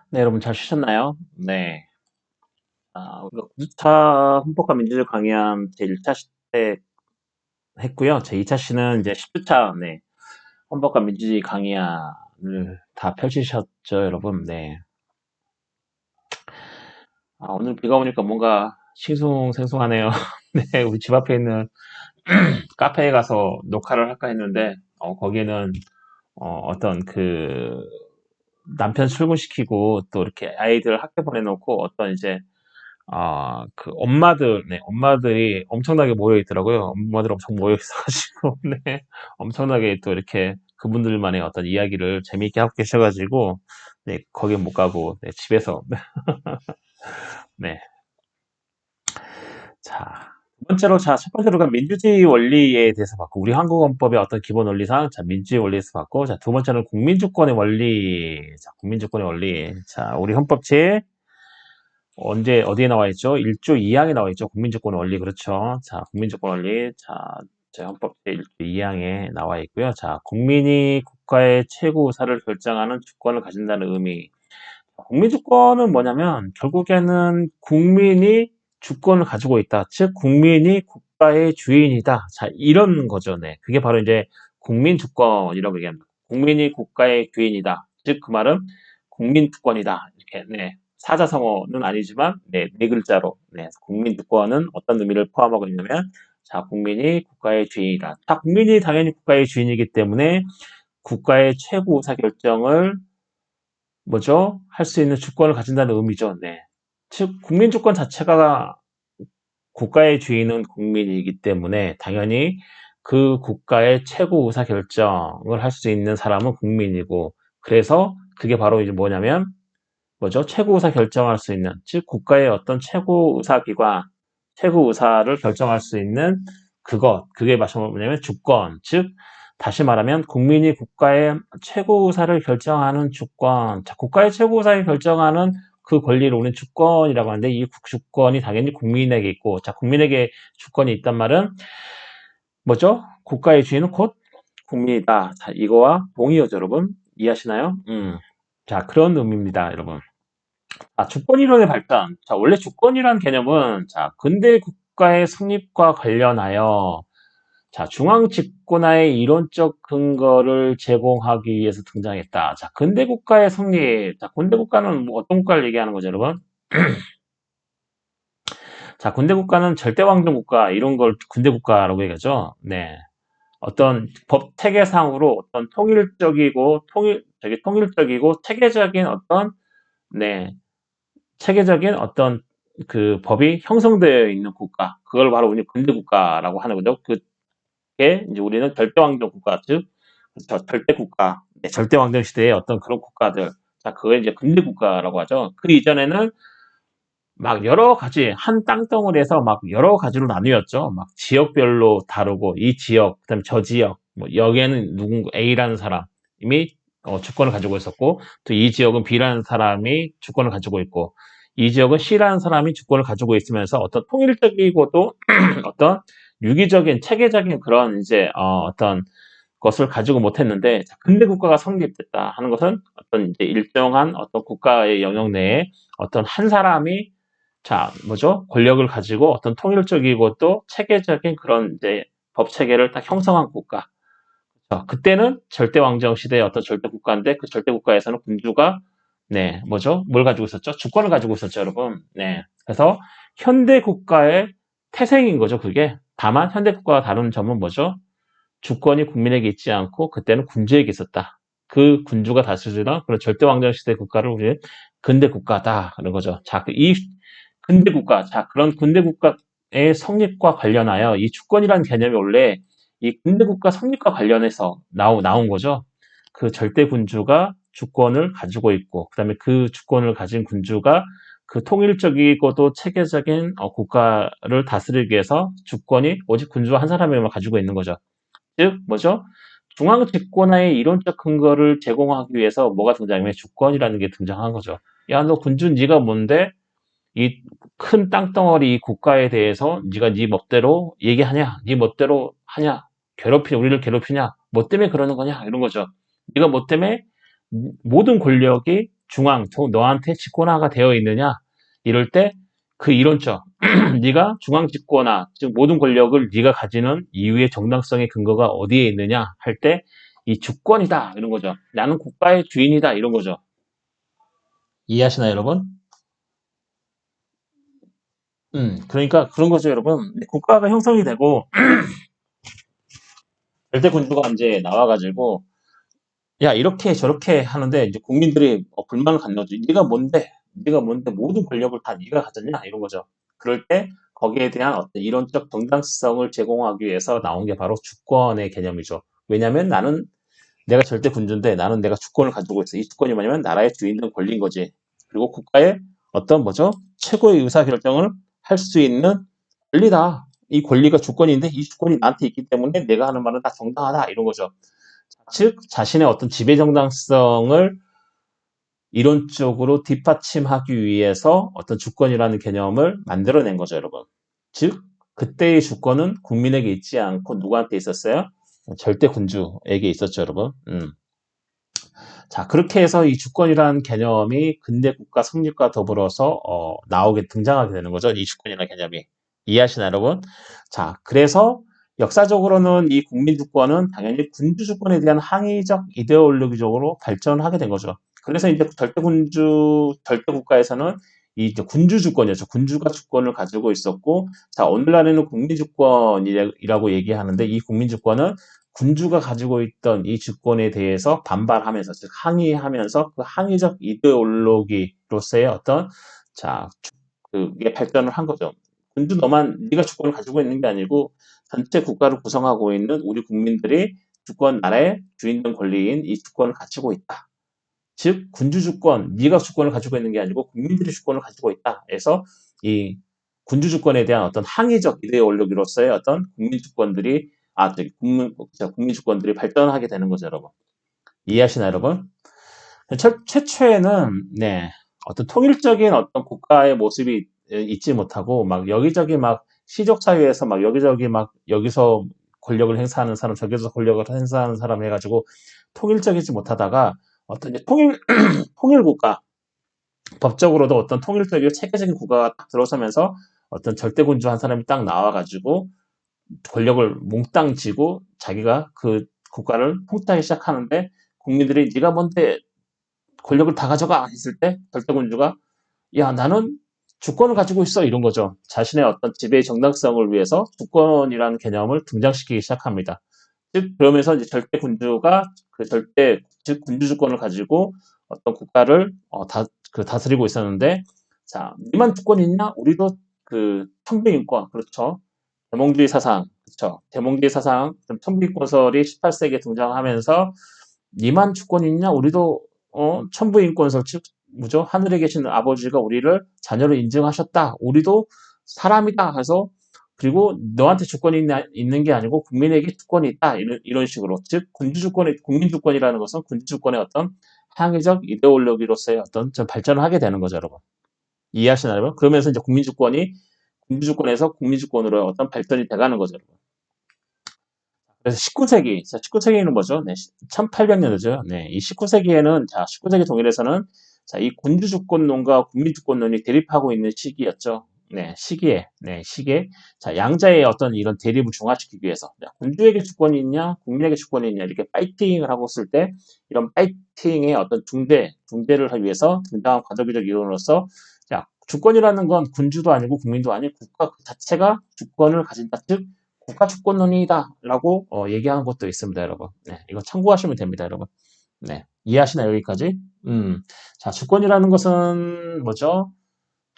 네, 여러분 잘 쉬셨나요? 네. 우리가 9주차 헌법과 민주주의 강의한 제 1차 시 때 했고요. 제 2차 시는 이제 10주차, 네, 헌법과 민주주의 강의안을 다 펼치셨죠, 여러분? 네. 오늘 비가 오니까 뭔가 싱숭생숭하네요. 네, 우리 집 앞에 있는 카페에 가서 녹화를 할까 했는데, 거기에는, 어떤 남편 출근시키고 또 이렇게 아이들 학교 보내놓고 어떤 이제 그 엄마들, 네, 엄마들이 엄청나게 모여 있더라고요. 엄마들 엄청 모여 있어가지고, 네, 엄청나게 또 이렇게 그분들만의 어떤 이야기를 재미있게 하고 계셔가지고, 네, 거기 못 가고, 네, 집에서, 네. 자, 첫 번째로가 민주주의 원리에 대해서 봤고, 우리 한국헌법의 어떤 기본 원리상, 자, 민주주의 원리에서 봤고, 자, 두 번째는 국민주권의 원리, 자, 국민주권의 원리. 자, 우리 헌법 어디에 나와 있죠? 1조 2항에 나와 있죠. 국민주권 원리, 그렇죠. 자, 국민주권 원리. 자, 제 헌법 제1조 2항에 나와 있고요. 자, 국민이 국가의 최고 의사를 결정하는 주권을 가진다는 의미. 국민주권은 뭐냐면, 결국에는 국민이 주권을 가지고 있다. 즉, 국민이 국가의 주인이다. 자, 이런 거죠. 네. 그게 바로 이제 국민주권이라고 얘기합니다. 국민이 국가의 주인이다. 즉, 그 말은 국민주권이다. 이렇게, 네. 사자성어는 아니지만, 네, 네 글자로, 네. 국민주권은 어떤 의미를 포함하고 있냐면, 자, 국민이 국가의 주인이다. 자, 국민이 당연히 국가의 주인이기 때문에 국가의 최고 의사결정을 뭐죠? 할 수 있는 주권을 가진다는 의미죠. 네. 즉, 국민 주권 자체가 국가의 주인은 국민이기 때문에 당연히 그 국가의 최고 의사 결정을 할 수 있는 사람은 국민이고, 그래서 그게 바로 이제 뭐냐면, 뭐죠? 최고 의사 결정할 수 있는, 즉, 국가의 어떤 최고 의사 기관, 최고 의사를 결정할 수 있는 그게 뭐냐면 주권, 즉, 다시 말하면 국민이 국가의 최고 의사를 결정하는 주권, 자, 국가의 최고 의사를 결정하는 그 권리를 우리는 주권이라고 하는데 이 주권이 당연히 국민에게 있고, 자, 국민에게 주권이 있단 말은 뭐죠? 국가의 주인은 곧 국민이다. 자, 이거와 동의어죠, 여러분. 이해하시나요? 자, 그런 의미입니다, 여러분. 주권이론의 발전. 자, 원래 주권이란 개념은, 자, 근대 국가의 성립과 관련하여, 자, 중앙 집권화의 이론적 근거를 제공하기 위해서 등장했다. 자, 근대 국가의 성립. 자, 근대 국가는 뭐 어떤 국가를 얘기하는 거죠, 여러분? 자, 군대 국가는 절대왕정 국가, 이런 걸 군대 국가라고 얘기하죠. 네. 어떤 법 체계상으로 어떤 통일적이고 체계적인 어떤, 네, 체계적인 어떤 그 법이 형성되어 있는 국가. 그걸 바로 우리 군대 국가라고 하는 거죠. 그게 이제 우리는 절대왕정 국가, 즉, 절대 국가, 네, 절대왕정 시대의 어떤 그런 국가들. 자, 그걸 이제 군대 국가라고 하죠. 그 이전에는 막 여러 가지 한 땅덩어리에서 막 여러 가지로 나뉘었죠. 막 지역별로 다르고 이 지역, 그다음에 저 지역, 뭐 여기에는 누군가 A라는 사람이 주권을 가지고 있었고 또 이 지역은 B라는 사람이 주권을 가지고 있고 이 지역은 C라는 사람이 주권을 가지고 있으면서 어떤 통일적이고도 어떤 유기적인 체계적인 그런 이제 어떤 것을 가지고 못했는데 근대 국가가 성립됐다 하는 것은 어떤 이제 일정한 어떤 국가의 영역 내에 어떤 한 사람이 자, 뭐죠? 권력을 가지고 어떤 통일적이고 또 체계적인 그런 이제 법 체계를 딱 형성한 국가. 그때는 절대 왕정 시대의 어떤 절대 국가인데 그 절대 국가에서는 군주가 네, 뭐죠? 뭘 가지고 있었죠? 주권을 가지고 있었죠, 여러분. 네. 그래서 현대 국가의 태생인 거죠, 그게. 다만 현대 국가와 다른 점은 뭐죠? 주권이 국민에게 있지 않고 그때는 군주에게 있었다. 그 군주가 다스리던 그런 절대 왕정 시대 국가를 우리는 근대 국가다 그런 거죠. 자, 이 근대 국가, 자, 그런 근대 국가의 성립과 관련하여 이 주권이라는 개념이 원래 이 근대 국가 성립과 관련해서 나온 거죠. 그 절대 군주가 주권을 가지고 있고, 그 다음에 그 주권을 가진 군주가 그 통일적이고도 체계적인 국가를 다스리기 위해서 주권이 오직 군주 한 사람에게만 가지고 있는 거죠. 즉, 뭐죠? 중앙 집권화의 이론적 근거를 제공하기 위해서 뭐가 등장하면 주권이라는 게 등장한 거죠. 야, 너 군주 네가 뭔데? 이 큰 땅덩어리 이 국가에 대해서 네가 네 멋대로 얘기하냐, 네 멋대로 하냐, 우리를 괴롭히냐, 뭐 때문에 그러는 거냐 이런 거죠. 네가 뭐 때문에 모든 권력이 너한테 집권화가 되어 있느냐? 이럴 때 그 이론적, 네가 중앙 집권화, 즉 모든 권력을 네가 가지는 이유의 정당성의 근거가 어디에 있느냐 할 때 이 주권이다 이런 거죠. 나는 국가의 주인이다 이런 거죠. 이해하시나요, 여러분? 그러니까 그런 거죠, 여러분. 국가가 형성이 되고 절대 군주가 이제 나와가지고 야 이렇게 저렇게 하는데 이제 국민들이 불만을 갖는 거죠. 네가 뭔데 모든 권력을 다 네가 가졌냐 이런 거죠. 그럴 때 거기에 대한 어떤 이론적 정당성을 제공하기 위해서 나온 게 바로 주권의 개념이죠. 왜냐하면 내가 절대 군주인데 나는 내가 주권을 가지고 있어. 이 주권이 뭐냐면 나라의 주인된 권리인 거지. 그리고 국가의 어떤 뭐죠? 최고의 의사 결정을 할 수 있는 권리다. 이 권리가 주권인데 이 주권이 나한테 있기 때문에 내가 하는 말은 다 정당하다 이런 거죠. 즉 자신의 어떤 지배 정당성을 이론적으로 뒷받침하기 위해서 어떤 주권이라는 개념을 만들어낸 거죠, 여러분. 즉 그때의 주권은 국민에게 있지 않고 누구한테 있었어요? 절대 군주에게 있었죠, 여러분. 자, 그렇게 해서 이 주권이라는 개념이 근대 국가 성립과 더불어서 등장하게 되는 거죠. 이 주권이라는 개념이. 이해하시나요, 여러분? 자, 그래서 역사적으로는 이 국민주권은 당연히 군주주권에 대한 항의적 이데올로기적으로 발전하게 된 거죠. 그래서 이제 절대국가에서는 이 이제 군주주권이었죠. 군주가 주권을 가지고 있었고, 자, 오늘날에는 국민주권이라고 얘기하는데 이 국민주권은 군주가 가지고 있던 이 주권에 대해서 반발하면서, 즉 항의하면서 그 항의적 이데올로기로서의 어떤 그게 발전을 한 거죠. 군주 네가 주권을 가지고 있는 게 아니고 전체 국가를 구성하고 있는 우리 국민들이 나라의 주인된 권리인 이 주권을 가지고 있다. 즉 군주 주권, 네가 주권을 가지고 있는 게 아니고 국민들이 주권을 가지고 있다. 해서 이 군주 주권에 대한 어떤 항의적 이데올로기로서의 어떤 국민 주권들이 발전하게 되는 거죠, 여러분. 이해하시나요, 여러분? 최초에는 어떤 통일적인 어떤 국가의 모습이 있지 못하고 막 여기저기 막 시족 사회에서 막 여기저기 막 여기서 권력을 행사하는 사람, 저기서 권력을 행사하는 사람 해가지고 통일적이지 못하다가 어떤 이제 통일 국가, 법적으로도 어떤 통일적이고 체계적인 국가가 딱 들어서면서 어떤 절대군주 한 사람이 딱 나와가지고 권력을 몽땅 쥐고 자기가 그 국가를 통치하기 시작하는데 국민들이 네가 뭔데 권력을 다 가져가 했을 때 절대군주가 야 나는 주권을 가지고 있어 이런 거죠. 자신의 어떤 지배의 정당성을 위해서 주권이라는 개념을 등장시키기 시작합니다. 즉 그러면서 이제 절대군주가 즉 군주주권을 가지고 어떤 국가를 다스리고 있었는데 자 니만 주권 있냐? 우리도 천부인권 그렇죠. 대몽주의 사상 그렇죠. 대몽주의 사상 천부인권설이 18세기에 등장하면서 니만 주권 있냐? 우리도 천부인권설 즉 뭐죠? 하늘에 계신 아버지가 우리를 자녀로 인증하셨다. 우리도 사람이다. 해서 그리고 너한테 주권이 있는 게 아니고 국민에게 주권이 있다. 이런 식으로 즉 국민주권이라는 것은 군주주권의 어떤 항의적 이데올로기로서의 어떤 좀 발전을 하게 되는 거죠, 여러분. 이해하시나요, 여러분? 그러면서 이제 군주주권이 군주주권에서 국민주권으로 어떤 발전이 돼가는 거죠, 여러분. 그래서 19세기는 뭐죠? 1800년도죠. 이 19세기에는 19세기 동일에서는 이 군주주권론과 국민주권론이 대립하고 있는 시기였죠. 시기에 양자의 어떤 이런 대립을 중화시키기 위해서 군주에게 주권이 있냐, 국민에게 주권이 있냐 이렇게 파이팅을 하고 있을 때 이런 파이팅의 어떤 중대를 하기 위해서 등장한 과도기적 이론으로서 주권이라는 건 군주도 아니고 국민도 아니고 국가 그 자체가 주권을 가진다. 즉 국가 주권론이다라고 얘기하는 것도 있습니다, 여러분. 이거 참고하시면 됩니다, 여러분. 이해하시나요, 여기까지? 자, 주권이라는 것은 뭐죠?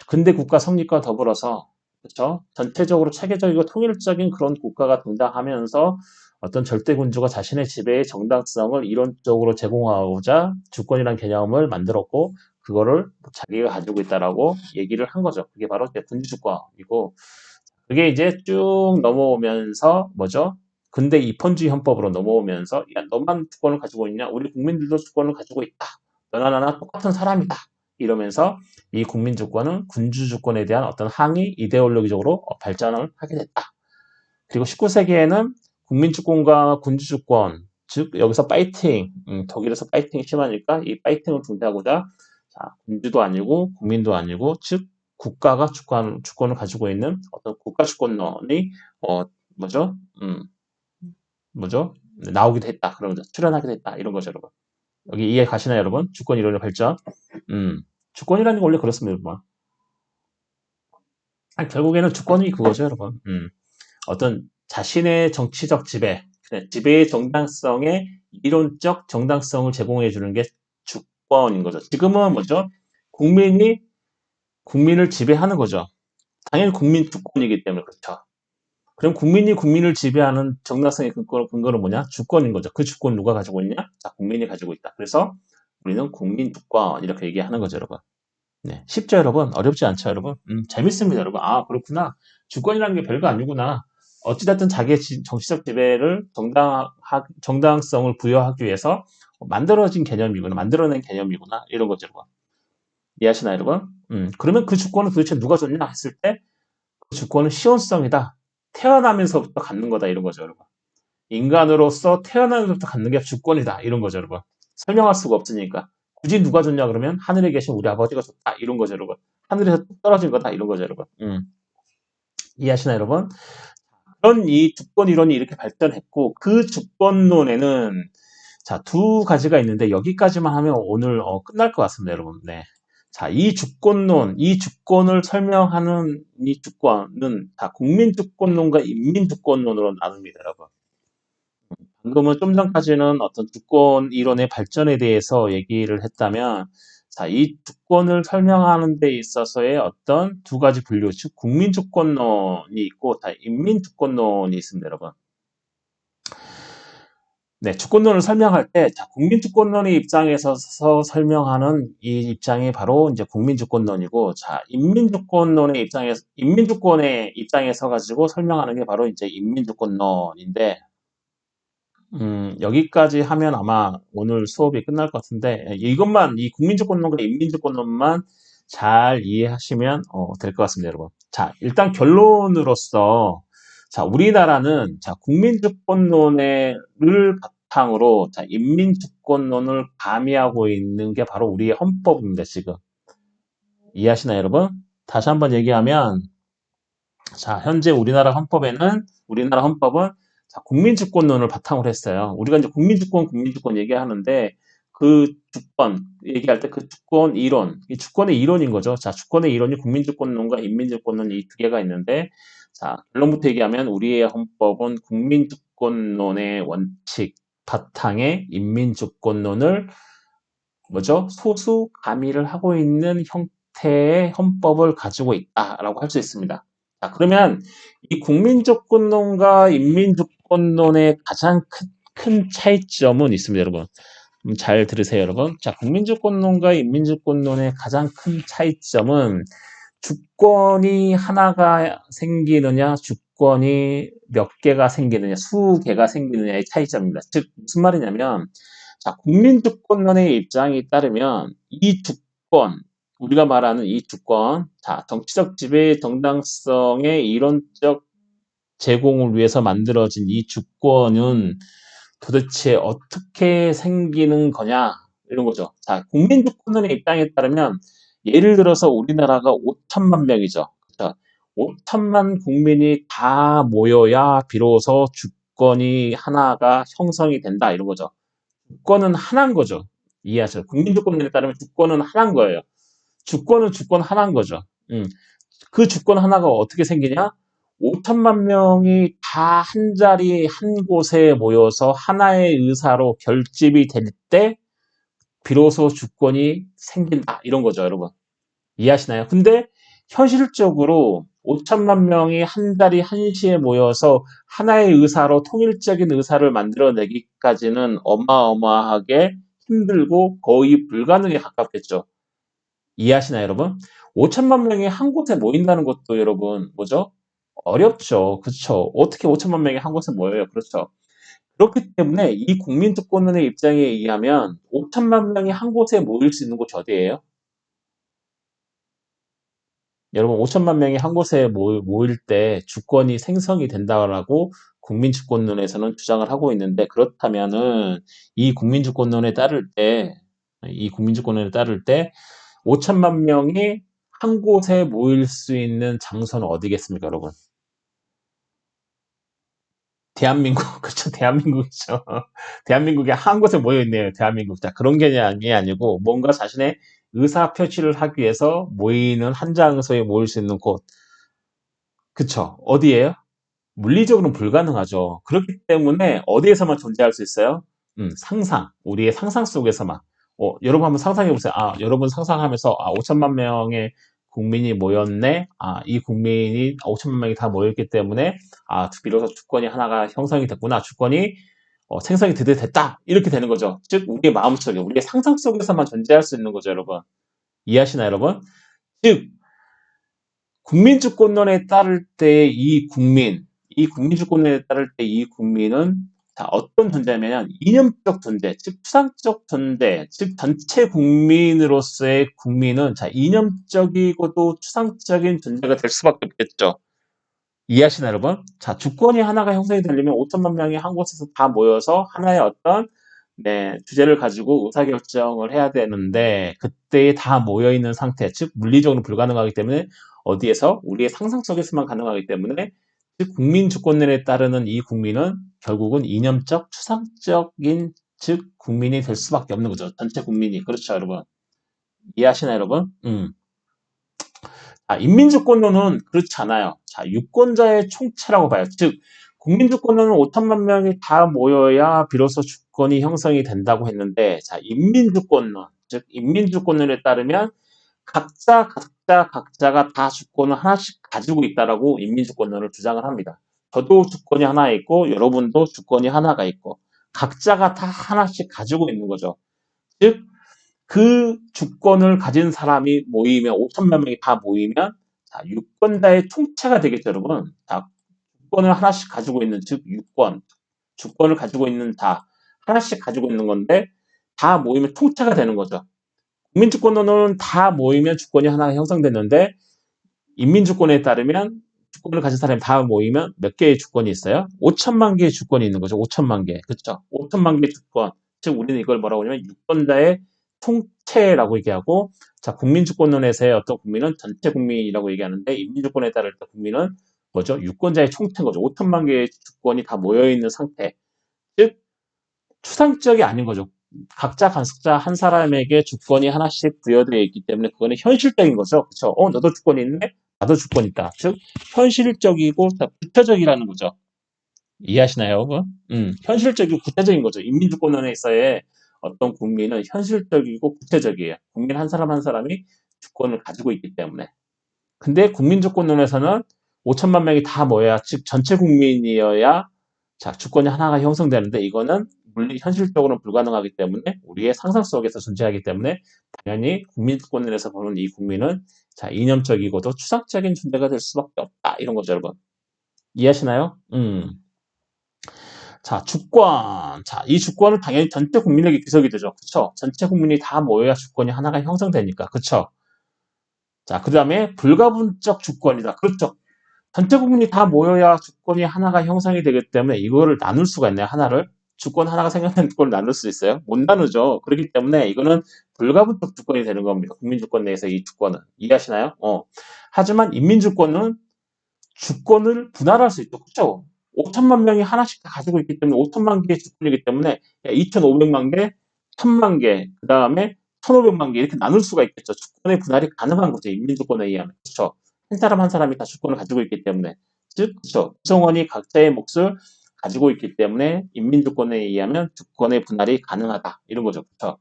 근대 국가 성립과 더불어서 그렇죠? 전체적으로 체계적이고 통일적인 그런 국가가 등장하면서 어떤 절대 군주가 자신의 지배의 정당성을 이론적으로 제공하고자 주권이라는 개념을 만들었고 그거를 자기가 가지고 있다라고 얘기를 한 거죠. 그게 바로 군주주권이고 그게 이제 쭉 넘어오면서 뭐죠? 근대 입헌주의 헌법으로 넘어오면서 야 너만 주권을 가지고 있냐? 우리 국민들도 주권을 가지고 있다. 너나 나나 똑같은 사람이다. 이러면서 이 국민주권은 군주주권에 대한 어떤 항의 이데올로기적으로 발전을 하게 됐다. 그리고 19세기에는 국민주권과 군주주권, 즉 여기서 파이팅, 독일에서 파이팅이 심하니까 이 파이팅을 중대하고자 자, 군주도 아니고 국민도 아니고 즉 국가가 주권을 가지고 있는 어떤 국가 주권론이 뭐죠? 뭐죠? 나오기도 했다. 그런 거죠. 출현하기도 했다. 이런 거죠, 여러분. 여기 이해 가시나요, 여러분? 주권 이론의 발전. 주권이라는 게 원래 그렇습니다, 여러분. 아니, 결국에는 주권이 그거죠, 여러분. 어떤 자신의 정치적 지배, 지배의 정당성의 이론적 정당성을 제공해 주는 게 주권인 거죠. 지금은 뭐죠? 국민을 지배하는 거죠. 당연히 국민 주권이기 때문에 그렇죠. 그럼 국민을 지배하는 정당성의 근거는 뭐냐? 주권인 거죠. 그 주권 누가 가지고 있냐? 자, 국민이 가지고 있다. 그래서 우리는 국민 주권 이렇게 얘기하는 거죠, 여러분. 네, 쉽죠, 여러분? 어렵지 않죠, 여러분? 재밌습니다, 여러분. 아, 그렇구나. 주권이라는 게 별거 아니구나. 어찌됐든 자기의 정치적 지배를 정당성을 부여하기 위해서 만들어진 개념이구나. 만들어낸 개념이구나. 이런 거죠, 여러분. 이해하시나요, 여러분? 그러면 그 주권을 도대체 누가 줬냐 했을 때 그 주권은 시온성이다. 태어나면서부터 갖는 거다. 이런 거죠, 여러분. 인간으로서 태어나면서부터 갖는 게 주권이다. 이런 거죠, 여러분. 설명할 수가 없으니까. 굳이 누가 줬냐 그러면 하늘에 계신 우리 아버지가 줬다. 이런 거죠, 여러분. 하늘에서 떨어진 거다. 이런 거죠, 여러분. 이해하시나요, 여러분? 그런 이 주권 이론이 이렇게 발전했고 그 주권론에는 자, 두 가지가 있는데 여기까지만 하면 오늘 끝날 것 같습니다, 여러분. 네. 자, 이 주권론, 이 주권을 설명하는 이 주권은 다 국민주권론과 인민주권론으로 나눕니다, 여러분. 방금은 좀 전까지는 어떤 주권 이론의 발전에 대해서 얘기를 했다면, 자, 이 주권을 설명하는 데 있어서의 어떤 두 가지 분류, 즉 국민주권론이 있고, 다 인민주권론이 있습니다, 여러분. 네, 주권론을 설명할 때, 자, 국민주권론의 입장에서 설명하는 이 입장이 바로 이제 국민주권론이고, 자, 인민주권의 입장에서 가지고 설명하는 게 바로 이제 인민주권론인데, 여기까지 하면 아마 오늘 수업이 끝날 것 같은데, 이것만, 이 국민주권론과 인민주권론만 잘 이해하시면, 될 것 같습니다, 여러분. 자, 일단 결론으로서, 자, 우리나라는, 자, 국민주권론을 바탕으로, 자, 인민주권론을 가미하고 있는 게 바로 우리의 헌법입니다, 지금. 이해하시나요, 여러분? 다시 한번 얘기하면, 자, 현재 우리나라 헌법은, 자, 국민주권론을 바탕으로 했어요. 우리가 이제 국민주권 얘기하는데, 그 주권, 얘기할 때 그 주권 이론, 이 주권의 이론인 거죠. 자, 주권의 이론이 국민주권론과 인민주권론 이 두 개가 있는데, 자, 결론부터 얘기하면 우리의 헌법은 국민주권론의 원칙 바탕에 인민주권론을 뭐죠? 소수 가미를 하고 있는 형태의 헌법을 가지고 있다라고 할 수 있습니다. 자, 그러면 이 국민주권론과 인민주권론의 가장 큰 차이점은 있습니다, 여러분. 잘 들으세요, 여러분. 자, 국민주권론과 인민주권론의 가장 큰 차이점은 주권이 하나가 생기느냐, 주권이 몇 개가 생기느냐, 수개가 생기느냐의 차이점입니다. 즉, 무슨 말이냐면, 자, 국민주권론의 입장에 따르면 이 주권, 우리가 말하는 이 주권, 자, 정치적 지배의 정당성의 이론적 제공을 위해서 만들어진 이 주권은 도대체 어떻게 생기는 거냐 이런 거죠. 자, 국민주권론의 입장에 따르면 예를 들어서 우리나라가 5천만 명이죠. 자, 5천만 국민이 다 모여야 비로소 주권이 하나가 형성이 된다 이런 거죠. 주권은 하나인 거죠. 이해하세요? 국민주권론에 따르면 주권은 하나인 거예요. 주권은 주권 하나인 거죠. 그 주권 하나가 어떻게 생기냐? 5천만 명이 다 한 자리 한 곳에 모여서 하나의 의사로 결집이 될 때 비로소 주권이 생긴다 이런 거죠, 여러분. 이해하시나요? 근데 현실적으로 5천만 명이 한 자리 한시에 모여서 하나의 의사로 통일적인 의사를 만들어내기까지는 어마어마하게 힘들고 거의 불가능에 가깝겠죠. 이해하시나요, 여러분? 5천만 명이 한 곳에 모인다는 것도 여러분, 뭐죠? 어렵죠. 그렇죠. 어떻게 5천만 명이 한 곳에 모여요? 그렇죠. 그렇기 때문에 이 국민주권론의 입장에 의하면 5천만 명이 한 곳에 모일 수 있는 곳이 어디예요? 여러분 5천만 명이 한 곳에 모일 때 주권이 생성이 된다라고 국민주권론에서는 주장을 하고 있는데 그렇다면은 이 국민주권론에 따를 때 5천만 명이 한 곳에 모일 수 있는 장소는 어디겠습니까, 여러분? 대한민국, 그쵸, 대한민국이죠. 대한민국에 한 곳에 모여있네요, 대한민국. 자, 그런 개념이 아니고, 뭔가 자신의 의사 표시를 하기 위해서 모이는 한 장소에 모일 수 있는 곳. 그쵸. 어디예요? 물리적으로는 불가능하죠. 그렇기 때문에 어디에서만 존재할 수 있어요? 상상. 우리의 상상 속에서만. 여러분 한번 상상해 보세요. 여러분 상상하면서, 5천만 명의 국민이 모였네. 이 국민이 5천만 명이 다 모였기 때문에, 비로소 주권이 하나가 형성이 됐구나. 주권이 생성이 드디어 됐다. 이렇게 되는 거죠. 즉, 우리의 마음속에, 우리의 상상 속에서만 존재할 수 있는 거죠, 여러분. 이해하시나요, 여러분? 즉, 국민주권론에 따를 때 이 국민주권론에 따를 때 이 국민은 자, 어떤 존재냐면 이념적 존재, 즉 추상적 존재, 즉 전체 국민으로서의 국민은 자, 이념적이고도 추상적인 존재가 될 수밖에 없겠죠. 이해하시나요, 여러분? 자, 주권이 하나가 형성이 되려면 5천만 명이 한 곳에서 다 모여서 하나의 어떤 주제를 가지고 의사결정을 해야 되는데 그때 다 모여있는 상태, 즉 물리적으로 불가능하기 때문에 어디에서? 우리의 상상 속에서만 가능하기 때문에 즉 국민주권론에 따르는 이 국민은 결국은 이념적, 추상적인 즉 국민이 될 수밖에 없는 거죠. 전체 국민이. 그렇죠, 여러분? 이해하시나요, 여러분? 인민주권론은 그렇지 않아요. 자, 유권자의 총체라고 봐요. 즉, 국민주권론은 5천만 명이 다 모여야 비로소 주권이 형성이 된다고 했는데, 자, 인민주권론, 즉, 인민주권론에 따르면 각자가 다 주권을 하나씩 가지고 있다라고 인민주권론을 주장을 합니다. 저도 주권이 하나 있고, 여러분도 주권이 하나가 있고, 각자가 다 하나씩 가지고 있는 거죠. 즉, 그 주권을 가진 사람이 모이면 5천만 명이 다 모이면 자, 유권자의 총체가 되겠죠, 여러분. 자, 주권을 하나씩 가지고 있는 즉 유권, 주권을 가지고 있는 다 하나씩 가지고 있는 건데 다 모이면 총체가 되는 거죠. 국민주권론은 다 모이면 주권이 하나 형성됐는데 인민주권에 따르면 주권을 가진 사람이 다 모이면 몇 개의 주권이 있어요? 5천만 개의 주권이 있는 거죠. 5천만 개. 그렇죠? 5천만 개의 주권. 즉 우리는 이걸 뭐라고 하냐면 유권자의 총체라고 얘기하고 자, 국민주권론에서의 어떤 국민은 전체 국민이라고 얘기하는데 인민주권에 따를 때 국민은 뭐죠? 유권자의 총체인 거죠. 5천만 개의 주권이 다 모여있는 상태. 즉 추상적이 아닌 거죠. 각자 한 사람에게 주권이 하나씩 부여되어 있기 때문에 그거는 현실적인 거죠. 그렇죠? 너도 주권이 있네? 나도 주권이 있다. 즉 현실적이고 구체적이라는 거죠. 이해하시나요? 현실적이고 구체적인 거죠. 인민주권론에서의 어떤 국민은 현실적이고 구체적이에요. 국민 한 사람 한 사람이 주권을 가지고 있기 때문에. 근데 국민주권론에서는 5천만 명이 다 모여야, 즉 전체 국민이어야 자, 주권이 하나가 형성되는데 이거는 물리 현실적으로는 불가능하기 때문에 우리의 상상 속에서 존재하기 때문에 당연히 국민주권론에서 보는 이 국민은 자, 이념적이고도 추상적인 존재가 될 수밖에 없다. 이런 거죠, 여러분. 이해하시나요? 자, 주권. 자, 이 주권은 당연히 전체 국민에게 기속이 되죠. 그쵸? 전체 국민이 다 모여야 주권이 하나가 형성되니까. 그쵸? 자, 그 다음에 불가분적 주권이다. 그렇죠? 전체 국민이 다 모여야 주권이 하나가 형성이 되기 때문에 이거를 나눌 수가 있나요? 하나를? 주권 하나가 생겨난 주권을 나눌 수 있어요? 못 나누죠. 그렇기 때문에 이거는 불가분적 주권이 되는 겁니다. 국민주권 내에서 이 주권은. 이해하시나요? 하지만 인민주권은 주권을 분할할 수 있죠. 그렇죠? 5천만 명이 하나씩 다 가지고 있기 때문에 5천만 개의 주권이기 때문에 2,500만 개, 1,000만 개, 그 다음에 1,500만 개 이렇게 나눌 수가 있겠죠. 주권의 분할이 가능한 거죠. 인민주권에 의하면. 그렇죠? 한 사람 한 사람이 다 주권을 가지고 있기 때문에. 즉, 그렇죠. 구성원이 각자의 몫을 가지고 있기 때문에 인민주권에 의하면 주권의 분할이 가능하다. 이런 거죠. 그렇죠?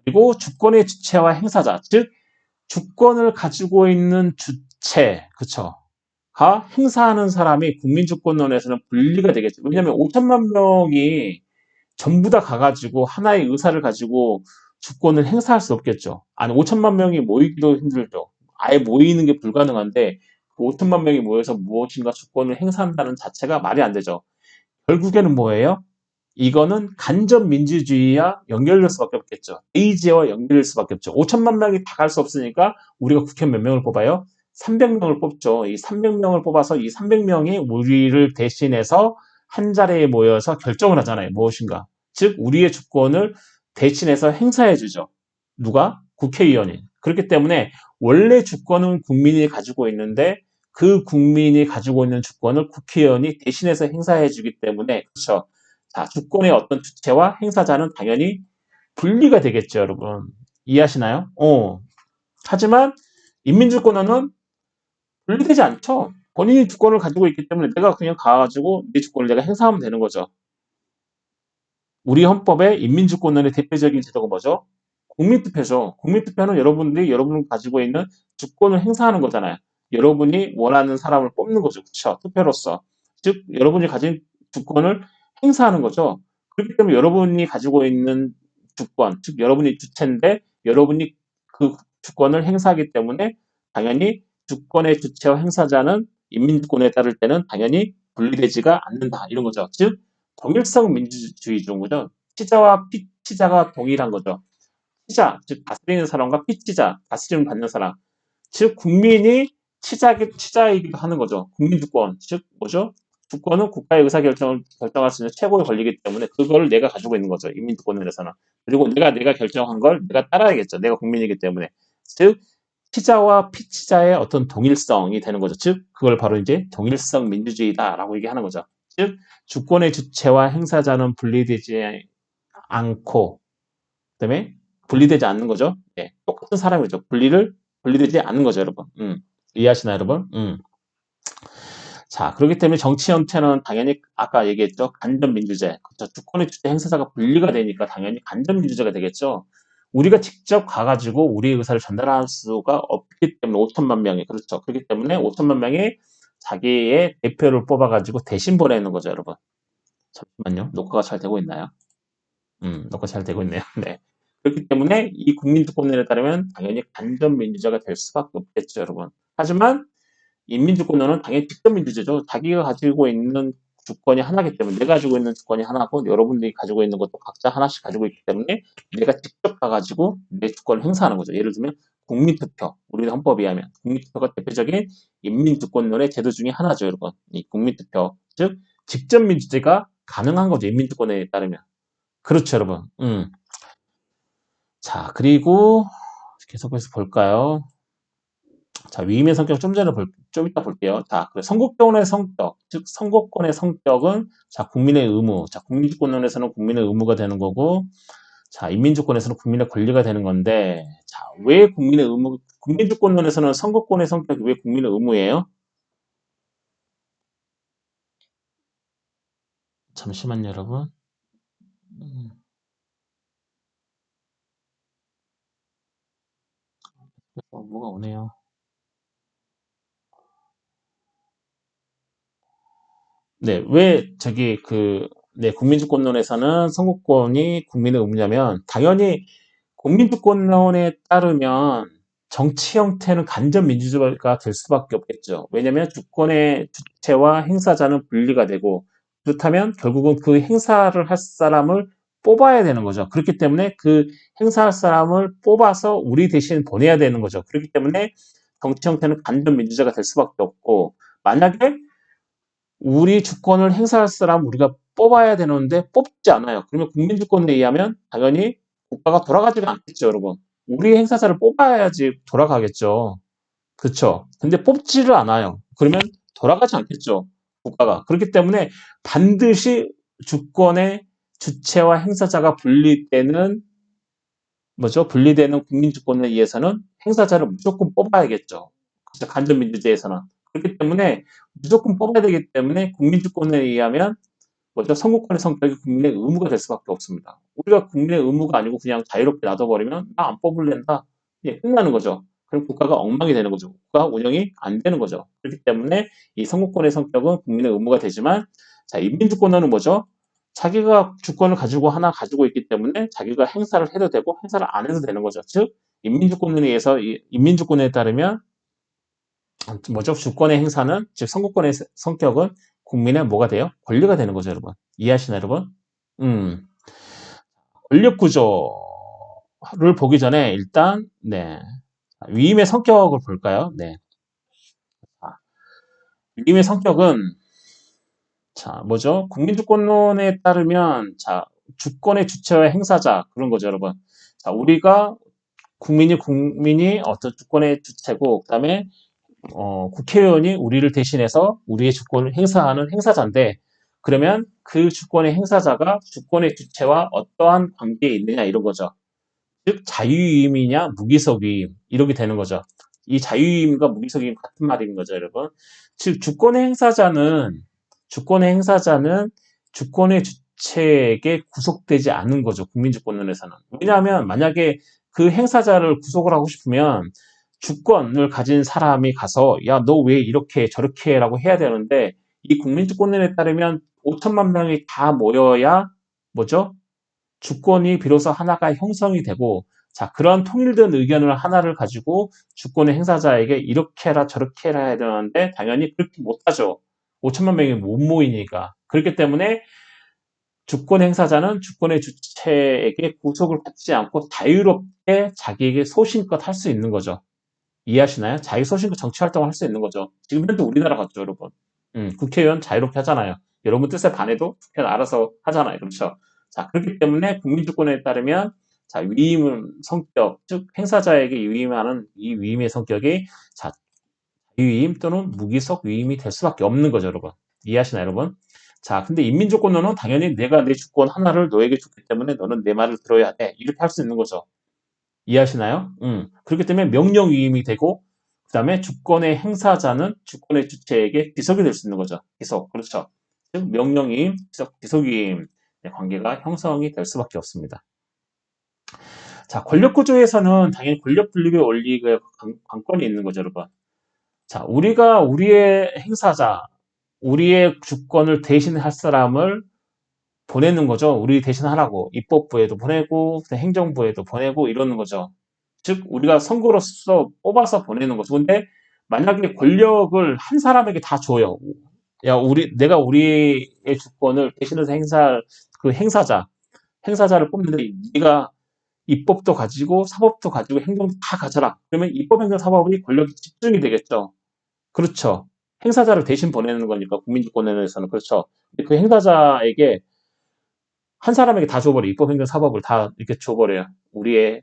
그리고 주권의 주체와 행사자, 즉 주권을 가지고 있는 주체, 그렇죠? 가 행사하는 사람이 국민주권론에서는 분리가 되겠죠. 왜냐하면 5천만 명이 전부 다 가가지고 하나의 의사를 가지고 주권을 행사할 수 없겠죠. 아니 5천만 명이 모이기도 힘들죠. 아예 모이는 게 불가능한데 그 5천만 명이 모여서 무엇인가 주권을 행사한다는 자체가 말이 안 되죠. 결국에는 뭐예요? 이거는 간접 민주주의와 연결될 수밖에 없겠죠. 에이지와 연결될 수밖에 없죠. 5천만 명이 다 갈 수 없으니까 우리가 국회의원 몇 명을 뽑아요? 300명을 뽑죠. 이 300명을 뽑아서 이 300명이 우리를 대신해서 한 자리에 모여서 결정을 하잖아요. 무엇인가. 즉 우리의 주권을 대신해서 행사해 주죠. 누가? 국회의원이. 그렇기 때문에 원래 주권은 국민이 가지고 있는데 그 국민이 가지고 있는 주권을 국회의원이 대신해서 행사해 주기 때문에 그렇죠. 자, 주권의 어떤 주체와 행사자는 당연히 분리가 되겠죠, 여러분. 이해하시나요? 하지만 인민주권은 분리되지 않죠. 본인이 주권을 가지고 있기 때문에 내가 그냥 가가지고 내 주권을 내가 행사하면 되는 거죠. 우리 헌법의 인민주권론의 대표적인 제도가 뭐죠? 국민투표죠. 국민투표는 여러분들이 여러분이 가지고 있는 주권을 행사하는 거잖아요. 여러분이 원하는 사람을 뽑는 거죠. 그렇죠? 투표로서. 즉 여러분이 가진 주권을 행사하는 거죠. 그렇기 때문에 여러분이 가지고 있는 주권, 즉 여러분이 주체인데 여러분이 그 주권을 행사하기 때문에 당연히 주권의 주체와 행사자는 인민주권에 따를 때는 당연히 분리되지가 않는다. 이런 거죠. 즉 동일성 민주주의인 거죠. 치자와 피치자가 동일한 거죠. 치자, 즉 다스리는 사람과 피치자, 다스림을 받는 사람. 즉 국민이 치자이기도 하는 거죠. 국민주권, 즉 뭐죠? 주권은 국가의 의사결정을 결정할 수 있는 최고의 권리이기 때문에 그걸 내가 가지고 있는 거죠. 인민주권에서는. 그리고 내가 결정한 걸 내가 따라야겠죠. 내가 국민이기 때문에. 즉 치자와 피치자의 어떤 동일성이 되는 거죠. 즉 그걸 바로 이제 동일성 민주주의다라고 얘기하는 거죠. 즉 주권의 주체와 행사자는 분리되지 않고 그다음에 분리되지 않는 거죠. 네, 똑같은 사람이죠. 분리되지 않는 거죠, 여러분. 이해하시나요, 여러분? 자, 그렇기 때문에 정치 형태는 당연히 아까 얘기했죠. 간접민주제. 그렇죠. 주권의 주체 행사자가 분리가 되니까 당연히 간접민주제가 되겠죠. 우리가 직접 가가지고 우리의 의사를 전달할 수가 없기 때문에 5천만 명이 그렇죠. 그렇기 때문에 5천만 명이 자기의 대표를 뽑아가지고 대신 보내는 거죠, 여러분. 잠시만요. 녹화가 잘 되고 있나요? 녹화 잘 되고 있네요. 네. 그렇기 때문에 이 국민주권론에 따르면 당연히 간접민주제가 될 수밖에 없겠죠, 여러분. 하지만 인민주권론은 당연히 직접민주제죠. 자기가 가지고 있는 주권이 하나이기 때문에 내가 가지고 있는 주권이 하나고 여러분들이 가지고 있는 것도 각자 하나씩 가지고 있기 때문에 내가 직접 가가지고 내 주권을 행사하는 거죠. 예를 들면 국민투표, 우리 헌법에 의하면 국민투표가 대표적인 인민주권론의 제도 중에 하나죠, 여러분. 이 국민투표, 즉 직접민주제가 가능한 거죠. 인민주권에 따르면. 그렇죠, 여러분. 자, 그리고 계속해서 볼까요? 자, 위임의 성격 좀 이따 볼게요. 자, 선거권의 성격, 즉 선거권의 성격은 자, 국민의 의무. 자, 국민주권론에서는 국민의 의무가 되는 거고, 자, 인민주권에서는 국민의 권리가 되는 건데, 자, 왜 국민의 의무, 국민주권론에서는 선거권의 성격이 왜 국민의 의무예요? 잠시만요, 여러분. 뭐가 오네요. 네, 왜 네, 국민주권론에서는 선거권이 국민의 의무냐면, 당연히 국민주권론에 따르면 정치 형태는 간접 민주주의가 될 수밖에 없겠죠. 왜냐하면 주권의 주체와 행사자는 분리가 되고 그렇다면 결국은 그 행사를 할 사람을 뽑아야 되는 거죠. 그렇기 때문에 그 행사할 사람을 뽑아서 우리 대신 보내야 되는 거죠. 그렇기 때문에 정치 형태는 간접 민주주의가 될 수밖에 없고 만약에 우리 주권을 행사할 사람 우리가 뽑아야 되는데 뽑지 않아요. 그러면 국민주권에 의하면 당연히 국가가 돌아가지가 않겠죠, 여러분. 우리 행사자를 뽑아야지 돌아가겠죠. 그렇죠. 근데 뽑지를 않아요. 그러면 돌아가지 않겠죠, 국가가. 그렇기 때문에 반드시 주권의 주체와 행사자가 분리되는 뭐죠? 분리되는 국민주권에 의해서는 행사자를 무조건 뽑아야겠죠. 그렇죠. 간접민주제에서는. 그렇기 때문에 무조건 뽑아야 되기 때문에 국민주권에 의하면 뭐죠? 선거권의 성격이 국민의 의무가 될 수밖에 없습니다. 우리가 국민의 의무가 아니고 그냥 자유롭게 놔둬버리면 나 안 뽑을랜다. 예, 끝나는 거죠. 그럼 국가가 엉망이 되는 거죠. 국가 운영이 안 되는 거죠. 그렇기 때문에 이 선거권의 성격은 국민의 의무가 되지만 자, 인민주권은 뭐죠? 자기가 주권을 가지고 하나 가지고 있기 때문에 자기가 행사를 해도 되고 행사를 안 해도 되는 거죠. 즉 인민주권에 의해서 인민주권에 따르면 뭐죠? 주권의 행사는 즉 선거권의 성격은 국민의 뭐가 돼요? 권리가 되는 거죠, 여러분. 이해하시나요, 여러분? 음, 권력 구조를 보기 전에 일단 네 위임의 성격을 볼까요? 네, 아, 위임의 성격은 자 뭐죠? 국민주권론에 따르면 자 주권의 주체와 행사자 그런 거죠, 여러분. 자 우리가 국민이 어떤 주권의 주체고, 그다음에 국회의원이 우리를 대신해서 우리의 주권을 행사하는 행사자인데, 그러면 그 주권의 행사자가 주권의 주체와 어떠한 관계에 있느냐 이런 거죠. 즉 자유이임이냐 무기석이임 이렇게 되는 거죠. 이 자유이임과 무기석이임 같은 말인 거죠, 여러분. 즉 주권의 행사자는 주권의 주체에게 구속되지 않는 거죠. 국민주권론에서는. 왜냐하면 만약에 그 행사자를 구속을 하고 싶으면 주권을 가진 사람이 가서 야, 너 왜 이렇게 저렇게 라고 해야 되는데, 이 국민주권론에 따르면 5천만 명이 다 모여야 뭐죠? 주권이 비로소 하나가 형성이 되고, 자, 그런 통일된 의견을 하나를 가지고 주권의 행사자에게 이렇게 해라 저렇게 해라 해야 되는데 당연히 그렇게 못하죠. 5천만 명이 못 모이니까. 그렇기 때문에 주권 행사자는 주권의 주체에게 구속을 받지 않고 자유롭게 자기에게 소신껏 할 수 있는 거죠. 이해하시나요? 자기 소신껏 정치 활동을 할 수 있는 거죠. 지금 현재 우리나라 같죠, 여러분. 국회의원 자유롭게 하잖아요. 여러분 뜻에 반해도 국회는 알아서 하잖아요. 그렇죠? 자, 그렇기 때문에 국민주권에 따르면 자, 위임은 성격, 즉 행사자에게 위임하는 이 위임의 성격이 자, 위임 또는 무기석 위임이 될 수밖에 없는 거죠, 여러분. 이해하시나요, 여러분? 자, 근데 인민주권론은 당연히 내가 내 주권 하나를 너에게 줬기 때문에 너는 내 말을 들어야 돼. 이렇게 할 수 있는 거죠. 이해하시나요? 그렇기 때문에 명령 위임이 되고, 그 다음에 주권의 행사자는 주권의 주체에게 비석이 될 수 있는 거죠. 비석. 그렇죠. 즉, 명령 위임, 비석 위임 관계가 형성이 될 수밖에 없습니다. 자, 권력 구조에서는 당연히 권력 분립의 원리가 관건이 있는 거죠, 여러분. 자, 우리가 우리의 행사자, 우리의 주권을 대신할 사람을 보내는 거죠. 우리 대신하라고. 입법부에도 보내고, 행정부에도 보내고, 이러는 거죠. 즉, 우리가 선거로서 뽑아서 보내는 거죠. 근데 만약에 권력을 한 사람에게 다 줘요. 야, 내가 우리의 주권을 대신해서 행사할 그 행사자를 뽑는데, 네가 입법도 가지고, 사법도 가지고, 행정도 다 가져라. 그러면 입법, 행정, 사법이 권력이 집중이 되겠죠. 그렇죠. 행사자를 대신 보내는 거니까, 국민주권에서는. 그렇죠. 그 행사자에게 한 사람에게 다 줘버려. 입법, 행정, 사법을 다 이렇게 줘버려요. 우리의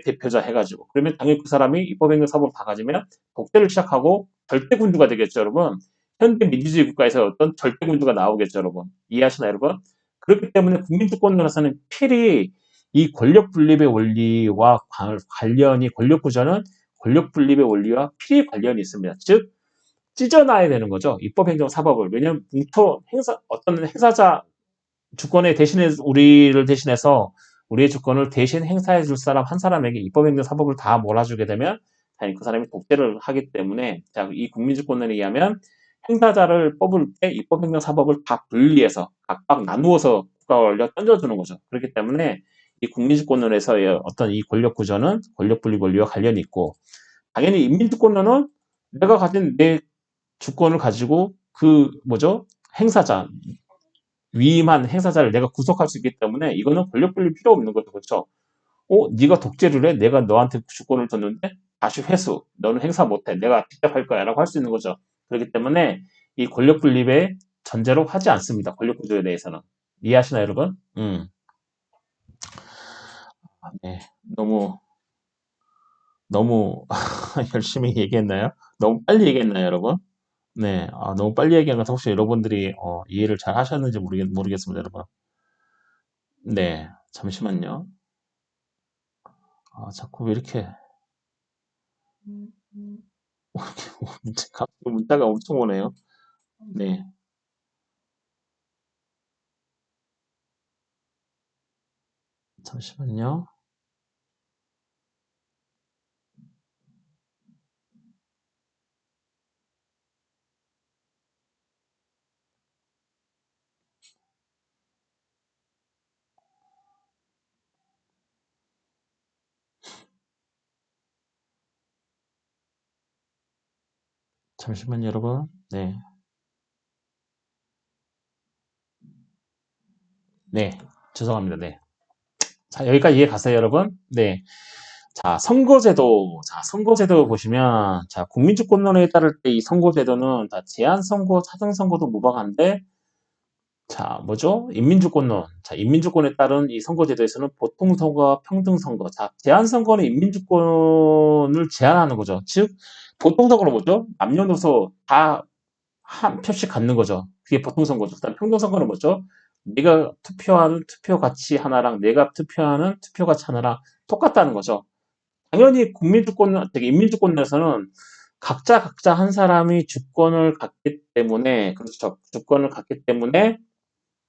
대표자 해가지고. 그러면 당연히 그 사람이 입법, 행정, 사법을 다 가지면 독재를 시작하고 절대군주가 되겠죠, 여러분. 현대 민주주의 국가에서 어떤 절대군주가 나오겠죠, 여러분. 이해하시나요, 여러분? 그렇기 때문에 국민주권론에서는 필히 이 권력 분립의 원리와 관련이, 권력 구조는 권력 분립의 원리와 필히 관련이 있습니다. 즉, 찢어놔야 되는 거죠. 입법, 행정, 사법을. 왜냐하면 어떤 행사자, 우리를 대신해서 우리의 주권을 대신 행사해 줄 사람 한 사람에게 입법행정 사법을 다 몰아주게 되면 당연히 그 사람이 독재를 하기 때문에, 자, 이 국민주권론에 의하면 행사자를 뽑을 때 입법행정 사법을 다 분리해서 각각 나누어서 국가 권력 던져주는 거죠. 그렇기 때문에 이 국민주권론에서의 어떤 이 권력 구조는 권력 분리 권리와 관련이 있고, 당연히 인민주권론은 내가 가진 내 주권을 가지고 행사자, 위임한 행사자를 내가 구속할 수 있기 때문에 이거는 권력 분리 필요 없는 거죠. 그렇죠? 네가 독재를 해. 내가 너한테 주권을 줬는데 다시 회수. 너는 행사 못해. 내가 직접 할 거야. 라고 할 수 있는 거죠. 그렇기 때문에 이 권력 분립의 전제로 하지 않습니다. 권력 구조에 대해서는. 이해하시나요, 여러분? 네. 너무 열심히 얘기했나요? 너무 빨리 얘기했나요, 여러분? 네. 너무 빨리 얘기한 것 혹시 여러분들이 이해를 잘 하셨는지 모르겠습니다, 여러분. 네. 잠시만요. 자꾸 왜 이렇게 문자가 엄청 오네요. 네. 잠시만요. 잠시만요, 여러분. 네. 네. 죄송합니다. 네. 자, 여기까지 이해 갔어요, 여러분? 네. 자, 선거제도. 자, 선거제도 보시면, 자, 국민주권론에 따를 때 이 선거제도는 다 제한선거, 사전선거도 무방한데, 자, 뭐죠? 인민주권론. 자, 인민주권에 따른 이 선거제도에서는 보통선거와 평등선거. 자, 제한선거는 인민주권을 제한하는 거죠. 즉, 보통선거는 뭐죠? 남녀노소 다 한 표씩 갖는 거죠. 그게 보통선거죠. 그다음 평등선거는 뭐죠? 내가 투표하는 투표 가치 하나랑 내가 투표하는 투표 가치 하나랑 똑같다는 거죠. 당연히 국민주권, 되게 인민주권에서는 각자 한 사람이 주권을 갖기 때문에, 그렇죠. 주권을 갖기 때문에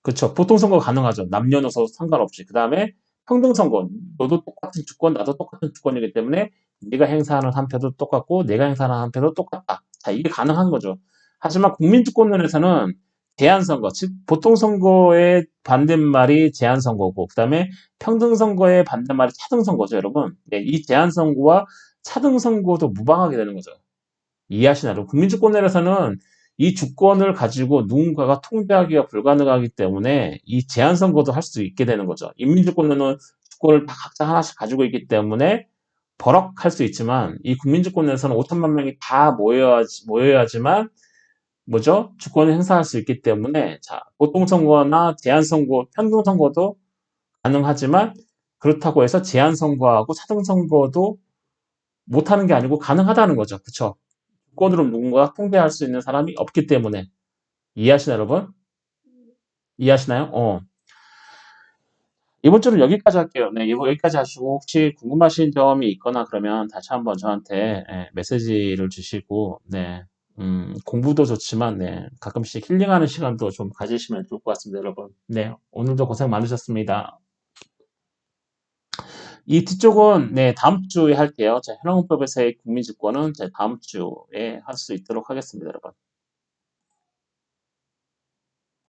그렇죠. 보통선거 가능하죠. 남녀노소 상관없이. 그 다음에 평등선거. 너도 똑같은 주권, 나도 똑같은 주권이기 때문에 네가 행사하는 한 표도 똑같고 내가 행사하는 한 표도 똑같다. 자, 이게 가능한 거죠. 하지만 국민주권론에서는 제한선거, 즉 보통선거의 반대말이 제한선거고 그 다음에 평등선거의 반대말이 차등선거죠, 여러분. 네, 이 제한선거와 차등선거도 무방하게 되는 거죠. 이해하시나요? 국민주권론에서는 이 주권을 가지고 누군가가 통제하기가 불가능하기 때문에 이 제한 선거도 할 수 있게 되는 거죠. 인민주권론은 주권을 다 각자 하나씩 가지고 있기 때문에 버럭할 수 있지만 이 국민주권론에서는 5천만 명이 다 모여야지만 뭐죠? 주권을 행사할 수 있기 때문에 자, 보통선거나 제한선거, 평등선거도 가능하지만 그렇다고 해서 제한선거하고 차등선거도 못하는 게 아니고 가능하다는 거죠. 그쵸? 주권으로 누군가가 통제할 수 있는 사람이 없기 때문에 이해하시나요, 여러분? 이해하시나요? 이번 주는 여기까지 할게요. 네, 이번 여기까지 하시고 혹시 궁금하신 점이 있거나 그러면 다시 한번 저한테 메시지를 주시고 네, 공부도 좋지만 네, 가끔씩 힐링하는 시간도 좀 가지시면 좋을 것 같습니다, 여러분. 네, 오늘도 고생 많으셨습니다. 이 뒤쪽은 네, 다음 주에 할게요. 자, 현행헌법에서의 국민주권은 다음 주에 할 수 있도록 하겠습니다, 여러분.